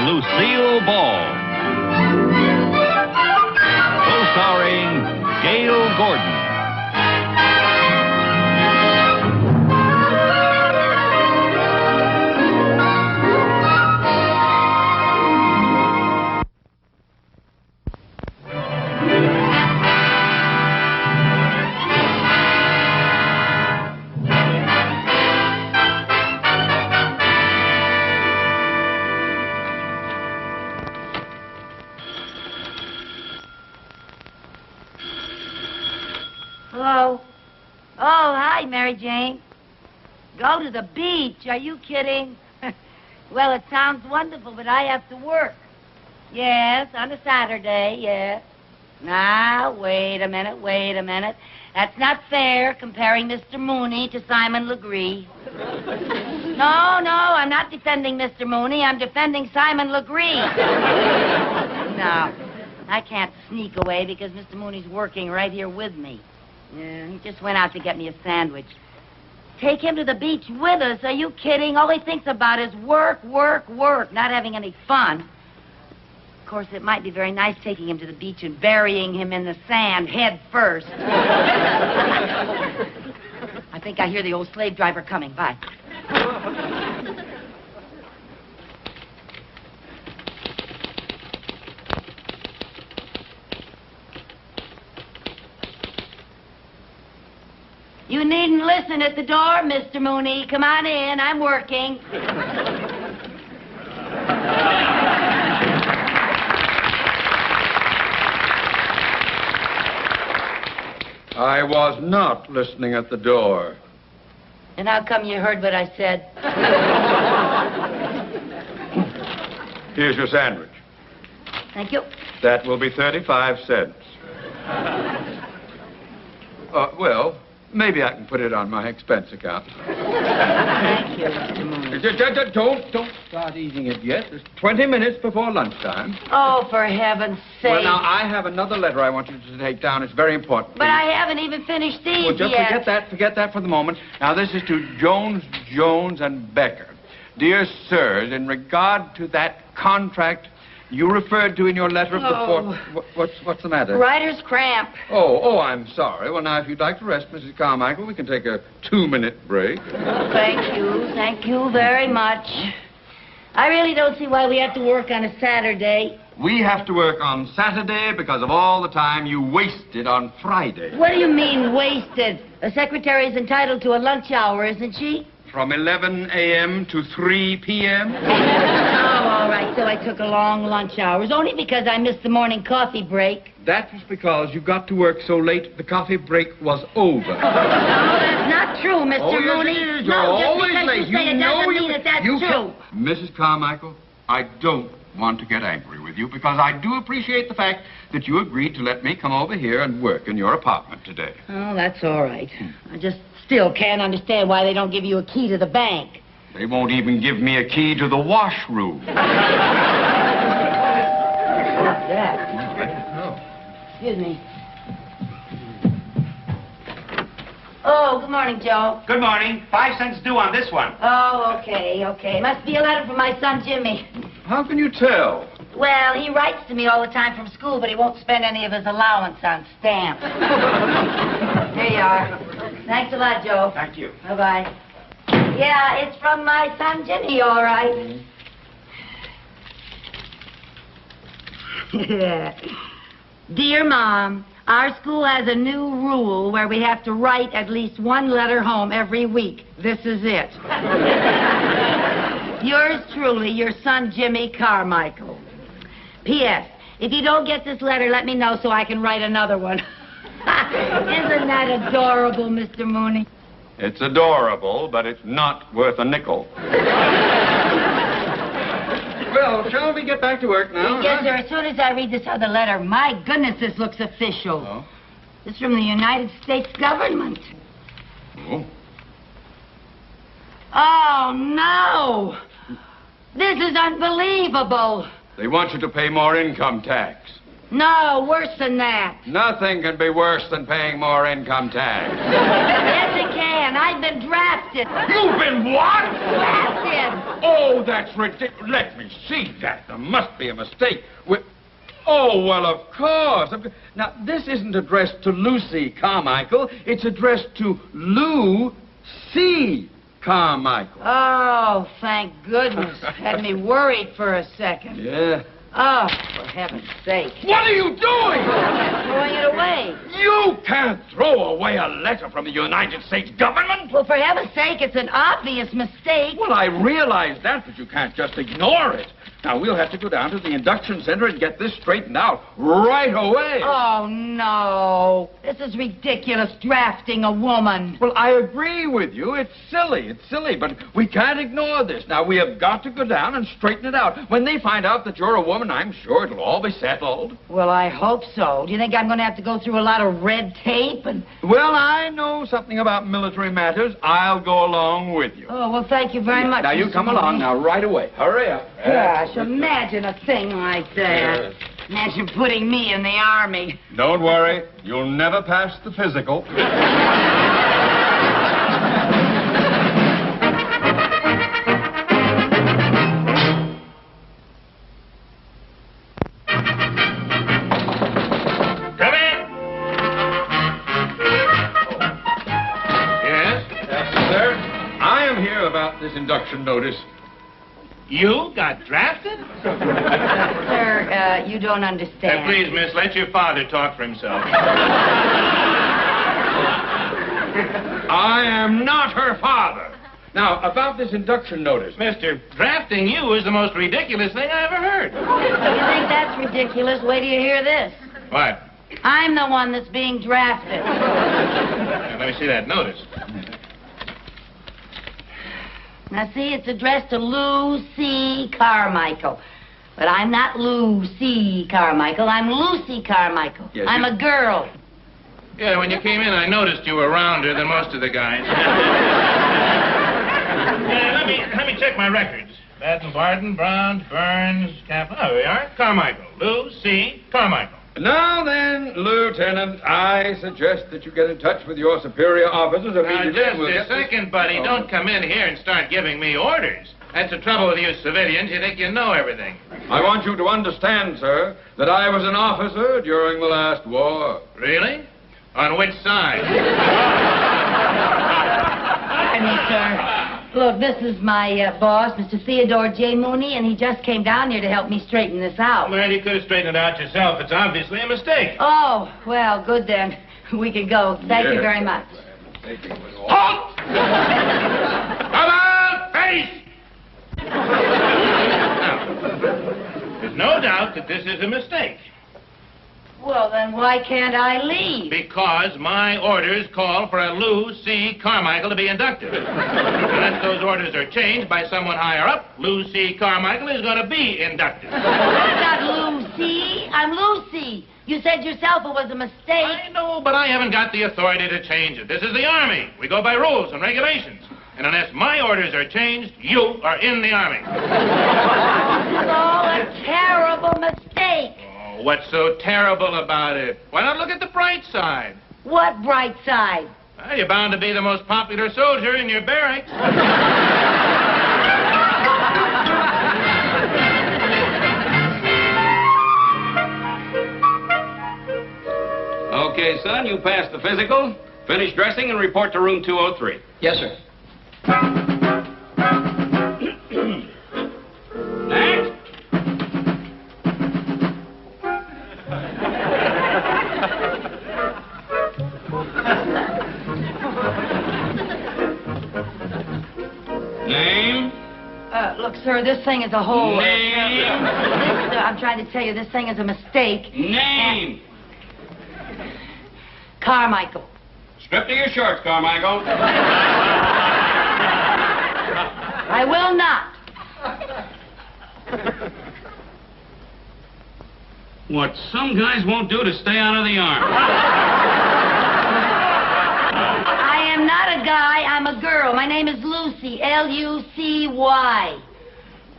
Lucille Ball. Co-starring Gail Gordon. Hello? Oh, hi, Mary Jane. Go to the beach? Are you kidding? Well, it sounds wonderful, but I have to work. Yes, on a Saturday, yes. Now, wait a minute. That's not fair, comparing Mr. Mooney to Simon Legree. No, I'm not defending Mr. Mooney. I'm defending Simon Legree. No, I can't sneak away because Mr. Mooney's working right here with me. Yeah, he just went out to get me a sandwich. Take him to the beach with us? Are you kidding? All he thinks about is work, not having any fun. Of course, it might be very nice taking him to the beach and burying him in the sand head first. I think I hear the old slave driver coming. Bye. You needn't listen at the door, Mr. Mooney. Come on in. I'm working. I was not listening at the door. And how come you heard what I said? Here's your sandwich. Thank you. That will be 35 cents. Well, maybe I can put it on my expense account. Thank you, Mr. Mooney. Don't start eating it yet. It's 20 minutes before lunchtime. Oh, for heaven's sake. Well, now, I have another letter I want you to take down. It's very important. But I haven't even finished these Well, just yet. forget that for the moment. Now, this is to Jones, and Becker. Dear sirs, in regard to that contract you referred to in your letter of the 4th... What's the matter? Writer's cramp. Oh, I'm sorry. Well, now, if you'd like to rest, Mrs. Carmichael, we can take a 2-minute break. Thank you very much. I really don't see why we have to work on a Saturday. We have to work on Saturday because of all the time you wasted on Friday. What do you mean, wasted? A secretary's entitled to a lunch hour, isn't she? From 11 a.m. to 3 p.m.? All right, so I took a long lunch hours, only because I missed the morning coffee break. That was because you got to work so late the coffee break was over. No, that's not true, Mr. Mooney. Yes, it is. No, You're just always because late. you say it doesn't mean that that's true. Mrs. Carmichael, I don't want to get angry with you because I do appreciate the fact that you agreed to let me come over here and work in your apartment today. Oh, that's all right. I just still can't understand why they don't give you a key to the bank. They won't even give me a key to the washroom. What's that? Excuse me. Oh, good morning, Joe. Good morning. 5 cents due on this one. Oh, okay. Must be a letter from my son, Jimmy. How can you tell? Well, he writes to me all the time from school, but he won't spend any of his allowance on stamps. Here you are. Thanks a lot, Joe. Thank you. Bye-bye. Yeah, it's from my son, Jimmy, all right. Dear Mom, our school has a new rule where we have to write at least one letter home every week. This is it. Yours truly, your son, Jimmy Carmichael. P.S. If you don't get this letter, let me know so I can write another one. Isn't that adorable, Mr. Mooney? It's adorable, but it's not worth a nickel. Well, shall we get back to work now? Yes, sir. As soon as I read this other letter, my goodness, this looks official. Oh? It's from the United States government. Oh? Oh, no! This is unbelievable. They want you to pay more income tax. No, worse than that. Nothing can be worse than paying more income tax. Yes, it can. I've been drafted. You've been what? Drafted. Oh, that's ridiculous. Let me see that. There must be a mistake. Oh, well, of course. Now, this isn't addressed to Lucy Carmichael. It's addressed to Lou C. Carmichael. Oh, thank goodness. Had me worried for a second. Yeah. Oh, for heaven's sake. What are you doing? I'm throwing it away. You can't throw away a letter from the United States government. Well, for heaven's sake, it's an obvious mistake. Well, I realize that, but you can't just ignore it. Now, we'll have to go down to the induction center and get this straightened out right away. Oh, no. This is ridiculous, drafting a woman. Well, I agree with you. It's silly, but we can't ignore this. Now, we have got to go down and straighten it out. When they find out that you're a woman, I'm sure it'll all be settled. Well, I hope so. Do you think I'm going to have to go through a lot of red tape and... Well, I know something about military matters. I'll go along with you. Oh, well, thank you very much. Now, you Mr. come Mooney. along now, right away. Hurry up. Gosh, imagine a thing like that. Imagine putting me in the army. Don't worry. You'll never pass the physical. Come in. Yes? Yes, sir. I am here about this induction notice. You got drafted? Sir, you don't understand. Please, miss, let your father talk for himself. I am not her father. Now, about this induction notice. Mister, drafting you is the most ridiculous thing I ever heard. You think that's ridiculous? Wait till you hear this. What? I'm the one that's being drafted. Now, let me see that notice. Now, see, it's addressed to Lou C. Carmichael. But I'm not Lou C. Carmichael. I'm Lucy Carmichael. Yes, I'm you- a girl. Yeah, when you came in, I noticed you were rounder than most of the guys. Let me check my records. Baden, Barden, Brown, Burns, Kaplan. Oh, there we are. Carmichael. Lou C. Carmichael. Now then, Lieutenant, I suggest that you get in touch with your superior officers Now, immediately. just and we'll a get this- second, buddy. Oh. Don't come in here and start giving me orders. That's the trouble with you civilians. You think you know everything. I want you to understand, sir, that I was an officer during the last war. Really? On which side? Pardon me, sir. Look, this is my boss, Mr. Theodore J. Mooney, and he just came down here to help me straighten this out. Well, you could have straightened it out yourself. It's obviously a mistake. Oh, well, good then. We can go. Thank you Yes. very much. Halt! Come on, face! Now, there's no doubt that this is a mistake. Well, then why can't I leave? Because my orders call for a Lou C. Carmichael to be inducted. Unless those orders are changed by someone higher up, Lou C. Carmichael is going to be inducted. I'm not Lucy. I'm Lucy. You said yourself it was a mistake. I know, but I haven't got the authority to change it. This is the Army. We go by rules and regulations. And unless my orders are changed, you are in the Army. It's all a terrible mistake. Oh, what's so terrible about it? Why not look at the bright side? What bright side? Well, you're bound to be the most popular soldier in your barracks. Okay, son, you passed the physical. Finish dressing and report to room 203. Yes, sir. Next. Name? Look, sir, this thing is a whole... Name? I'm trying to tell you, this thing is a mistake. Name. Carmichael. Strip to your shorts, Carmichael. I will not. What some guys won't do to stay out of the Army. I am not a guy, I'm a girl. My name is Lucy, Lucy.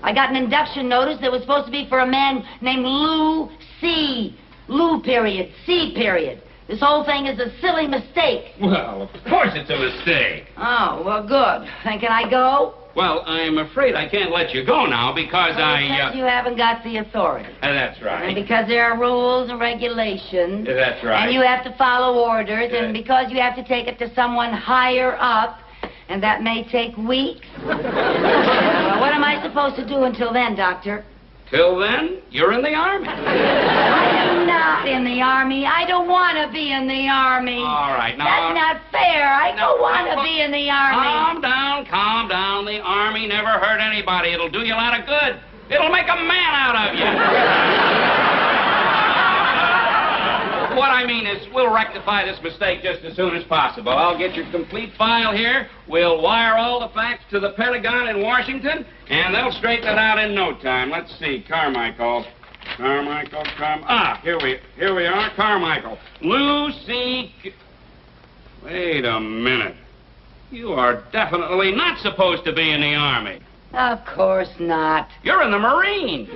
I got an induction notice that was supposed to be for a man named Lou C. Lou period, C period. This whole thing is a silly mistake. Well, of course it's a mistake. Oh, well, good. Then can I go? Well, I'm afraid I can't let you go now because Because you haven't got the authority. That's And right. because there are rules and regulations. That's right. And you have to follow orders. And because you have to take it to someone higher up. And that may take weeks. Well, what am I supposed to do until then, Doctor? Till then, you're in the Army. I am not in the Army. I don't want to be in the Army. All right, now... That's not fair. I don't want to be in the Army. Calm down, calm down. The Army never hurt anybody. It'll do you a lot of good. It'll make a man out of you. What I mean is, we'll rectify this mistake just as soon as possible. I'll get your complete file here. We'll wire all the facts to the Pentagon in Washington, and they'll straighten it out in no time. Let's see, Carmichael. Here we are, Carmichael. Lucy... Wait a minute. You are definitely not supposed to be in the Army. Of course not. You're in the Marines.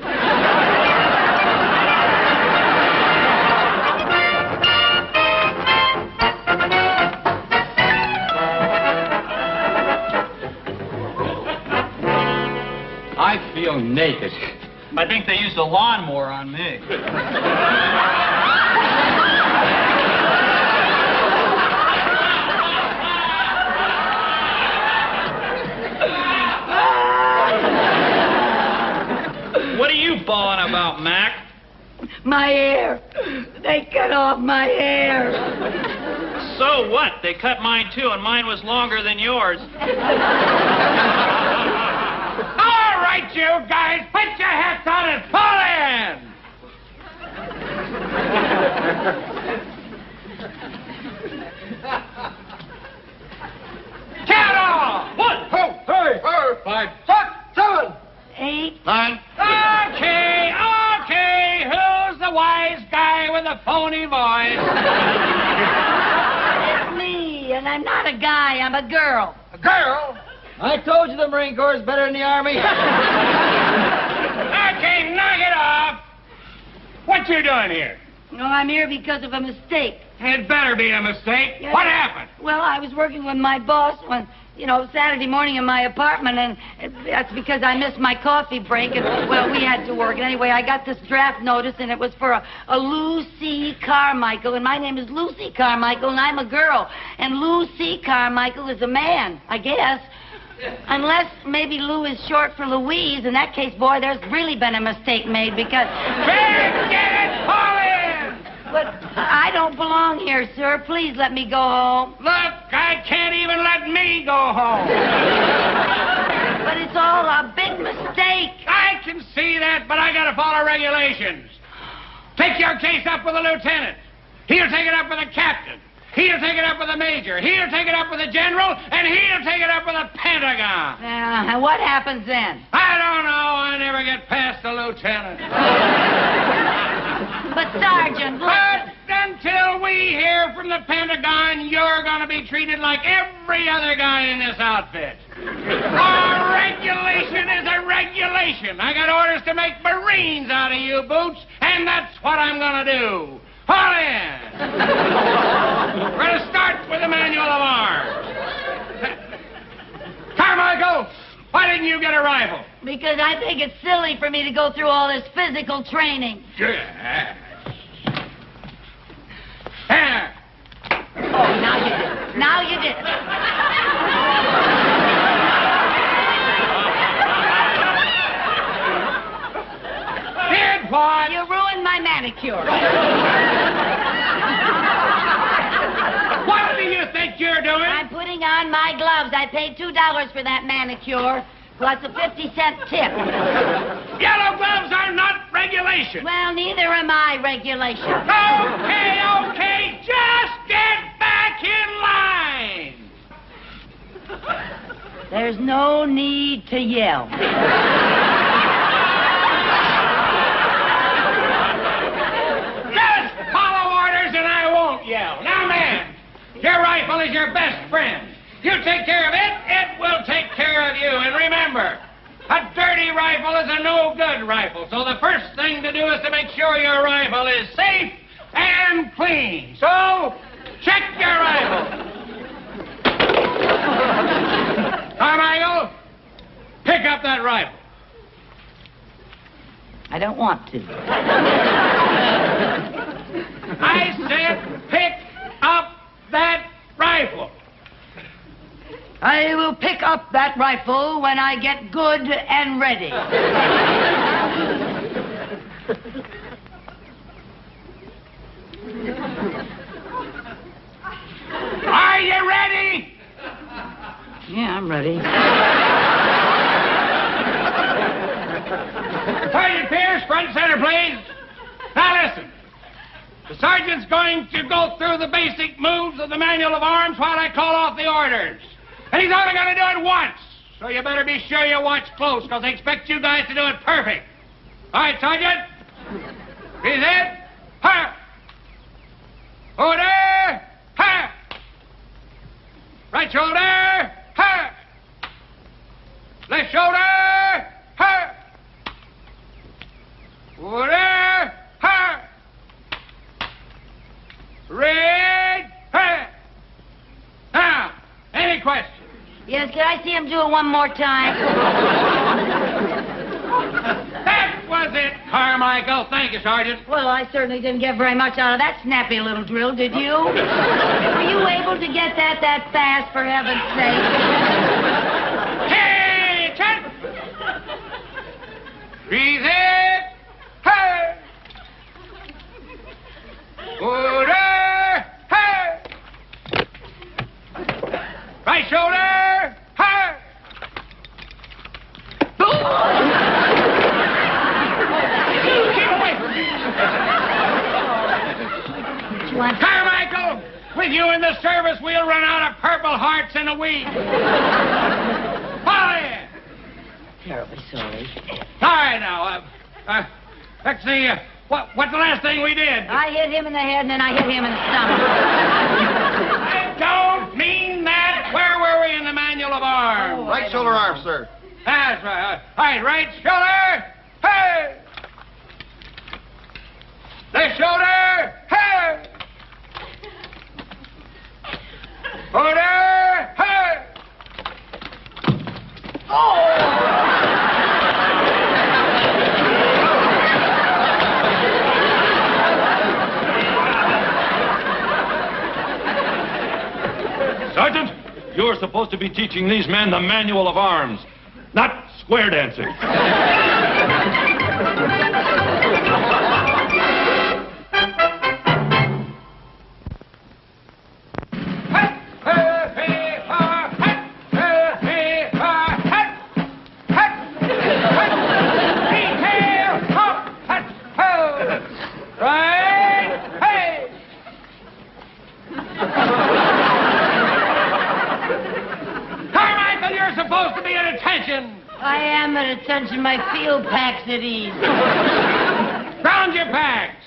I feel naked. I think they used a lawnmower on me. What are you bawling about, Mac? My hair. They cut off my hair. So what? They cut mine too, and mine was longer than yours. All right, you guys, put your hats on and pull in! Count off! 1, 2, 3, 4, 5, 6, 7, 8. 9. Okay, who's the wise guy with the phony voice? It's me, and I'm not a guy. I'm a girl. A girl? I told you the Marine Corps is better than the Army. Okay, knock it off. What you doing here? No, I'm here because of a mistake. It better be a mistake. Yeah. What happened? Well, I was working with my boss one, Saturday morning in my apartment, and that's because I missed my coffee break, and, well, we had to work. And anyway, I got this draft notice, and it was for a Lucy Carmichael, and my name is Lucy Carmichael, and I'm a girl. And Lucy Carmichael is a man, I guess. Unless maybe Lou is short for Louise. In that case, boy, there's really been a mistake made because... Get it, pull in! But I don't belong here, sir. Please let me go home. Look, I can't even let me go home. But it's all a big mistake. I can see that, but I gotta follow regulations. Take your case up with the lieutenant. He'll take it up with the captain. He'll take it up with the major. He'll take it up with the general. And he'll take it up with the Pentagon. And what happens then? I don't know. I never get past the lieutenant. But, Sergeant, But until we hear from the Pentagon, you're going to be treated like every other guy in this outfit. A regulation is a regulation. I got orders to make Marines out of you, Boots, and that's what I'm going to do. Haul in. We're going to start with the manual of arms. Carmichael, why didn't you get a rifle? because I think it's silly for me to go through all this physical training. Yeah. There. Oh, now you did it. Now you did it. Did what? You ruined my manicure. What do you think you're doing? I'm putting on my gloves. I paid $2 for that manicure, plus a 50-cent tip. Yellow gloves are not regulation. Well, neither am I, regulation. Okay, just get back in line. There's no need to yell. Just follow orders and I won't yell. Now, man, your rifle is your best friend. You take care of it, it will take care of you. And remember, a dirty rifle no good rifle. So the first thing to do is to make sure your rifle is safe and clean. So, check your rifle. Carmichael, pick up that rifle. I don't want to. I said pick up that rifle. I will pick up that rifle when I get good and ready. Are you ready? Yeah, I'm ready. Sergeant Pierce, front and center, please. Now listen. The sergeant's going to go through the basic moves of the manual of arms while I call off the orders. And he's only going to do it once. So you better be sure you watch close, because they expect you guys to do it perfect. All right, Sergeant. He's in. Ha! Order! Ha! Right shoulder! Ha! Left shoulder! Ha! Order! Ha! Red! Ha! Now, any questions? Yes, can I see him do it one more time? That was it, Carmichael. Thank you, Sergeant. Well, I certainly didn't get very much out of that snappy little drill, did you? Were you able to get that fast, for heaven's sake? Attention! Breathe in. Ha! Order! Ha! Right shoulder! Ha! Keep away from me! Carmichael, with you in the service, we'll run out of Purple Hearts in a week. Follow you. Terribly sorry. All right, now, let's see, what's the last thing we did? I hit him in the head, and then I hit him in the stomach. I don't mean that. Where were we in the manual of arms? Right shoulder arm, sir. That's right. All right, right shoulder. Hey! Left shoulder. Hey! Order. Hey! Sergeant, you're supposed to be teaching these men the manual of arms, not square dancing. Carmichael, you're supposed to be at attention. I am at attention. My field pack's at ease. Round your packs.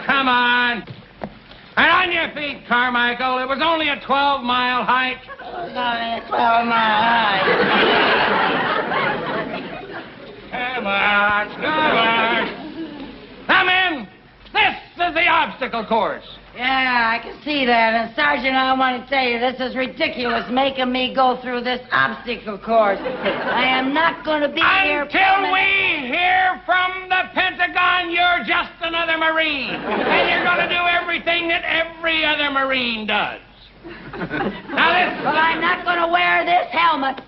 Come on. And on your feet, Carmichael. It was only a 12-mile hike. Only a 12-mile hike. Come on, come on. Now, men, this is the obstacle course. Yeah, I can see that. And, Sergeant, I want to tell you, this is ridiculous, making me go through this obstacle course. I am not going to be here... Until we hear from the Pentagon, you're just another Marine. And you're going to do everything that every other Marine does. Now, listen. But I'm not going to wear this helmet.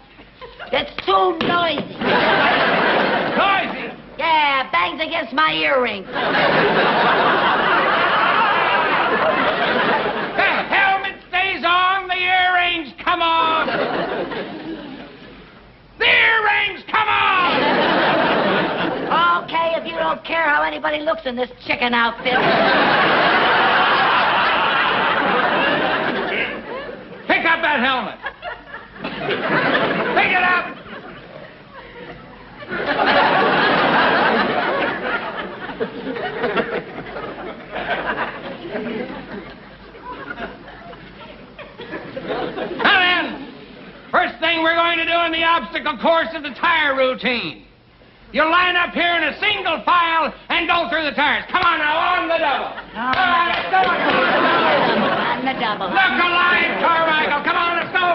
It's too noisy. Noisy. Yeah, bangs against my earrings. The helmet stays on, the earrings come off. The earrings come off. Okay, if you don't care how anybody looks in this chicken outfit. Pick up that helmet. Pick it up. thing we're going to do in the obstacle course is the tire routine. You line up here in a single file and go through the tires. Come on now, on the double. All right, let's go. On the double. Look alive, Carmichael. Come on, let's go.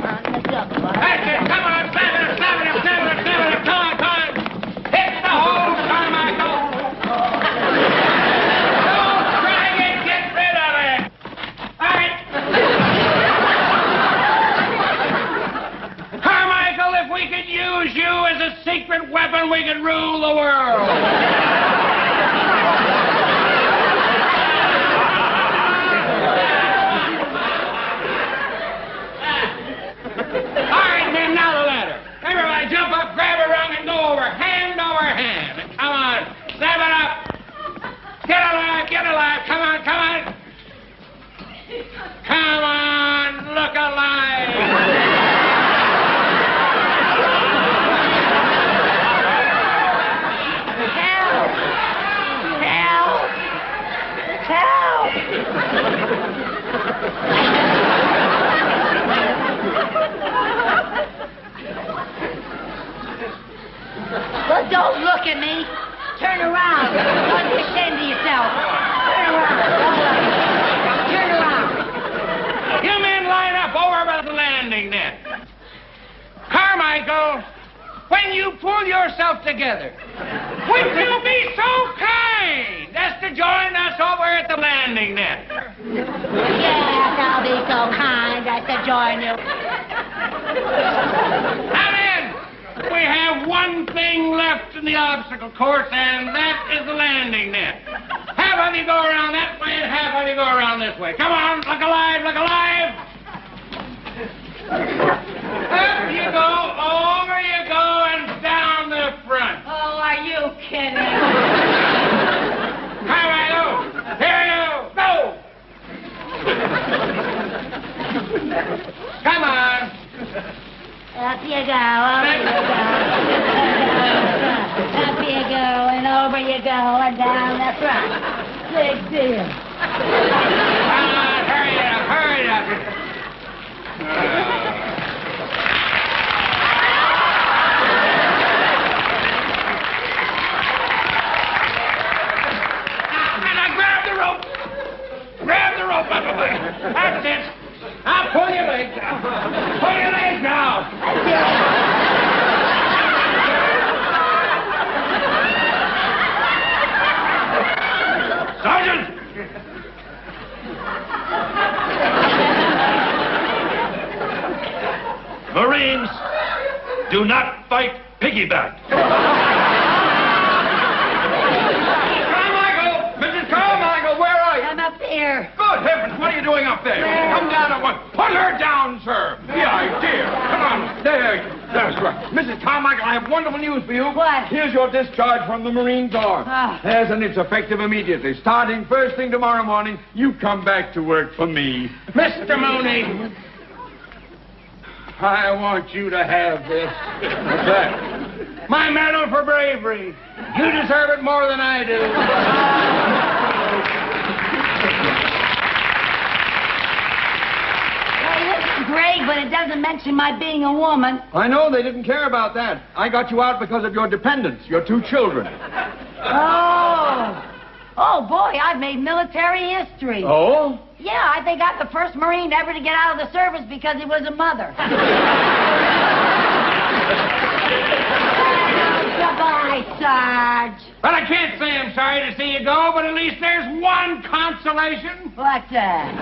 On the double. That's it. Come on, 7, 7, 7, 7. Come on, come on. Hit the hole, Carmichael. Don't drag it. Get rid of it. All right. Carmichael, if we could use you as a secret weapon, we could rule the world. All right, then, now the ladder. Everybody jump up, grab a rung, and go over hand over hand. Come on, step it up. Get alive, get alive. Come on, come on. Come on, look alive. Well, don't look at me. Turn around. Don't be ashamed of yourself. Turn around. Turn around. You men line up over by the landing net. Carmichael, when you pull yourself together, would you be so kind as to join us over at the landing net? Yes, I'll be so kind as to join you. Now then, we have one thing left in the obstacle course, and that is the landing net. Half of you go around that way, and half of you go around this way. Come on, look alive, look alive. Up you go, over you go, and down the front. Oh, are you kidding? All right, go. Here you go. Come on. Up you go, over you go. Up you go, and over you go, and down the front. Big deal. Come on, hurry up, hurry up. Now grab the rope. Grab the rope out of the way. That's it. Now pull your legs down. Pull your legs down. Sergeant! Marines, do not fight piggyback. Carmichael! Mrs. Carmichael, where are you? I'm up here. Good heavens, what are you doing up there? Come down at once. Put her down, sir. The idea. Come on. There. That's right. Mrs. Carmichael, I have wonderful news for you. What? Here's your discharge from the Marine Corps. Ah. Yes, and it's effective immediately. Starting first thing tomorrow morning, you come back to work for me. Mr. Mooney, I want you to have this. What's that? My medal for bravery. You deserve it more than I do. Hey, this is great, but it doesn't mention my being a woman. I know they didn't care about that. I got you out because of your dependents, your 2 children. Oh. Oh, boy, I've made military history. Oh? Yeah, I think I'm the first Marine ever to get out of the service because he was a mother. Goodbye, Sarge. Well, I can't say I'm sorry to see you go, but at least there's one consolation. What's that?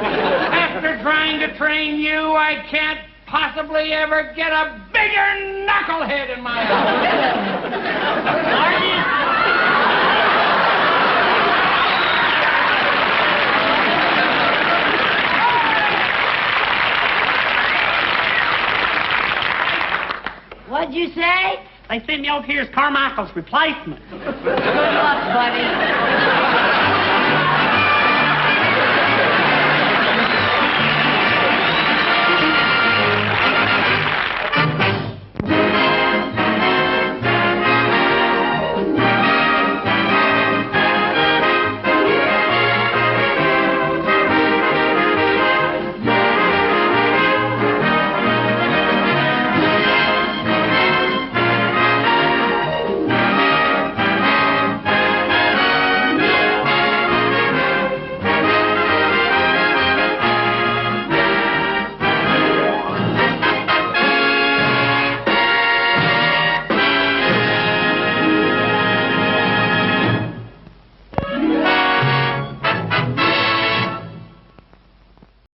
After trying to train you, I can't possibly ever get a bigger knucklehead in my house. What'd you say? They sent me over here as Carmichael's replacement. Good luck, buddy.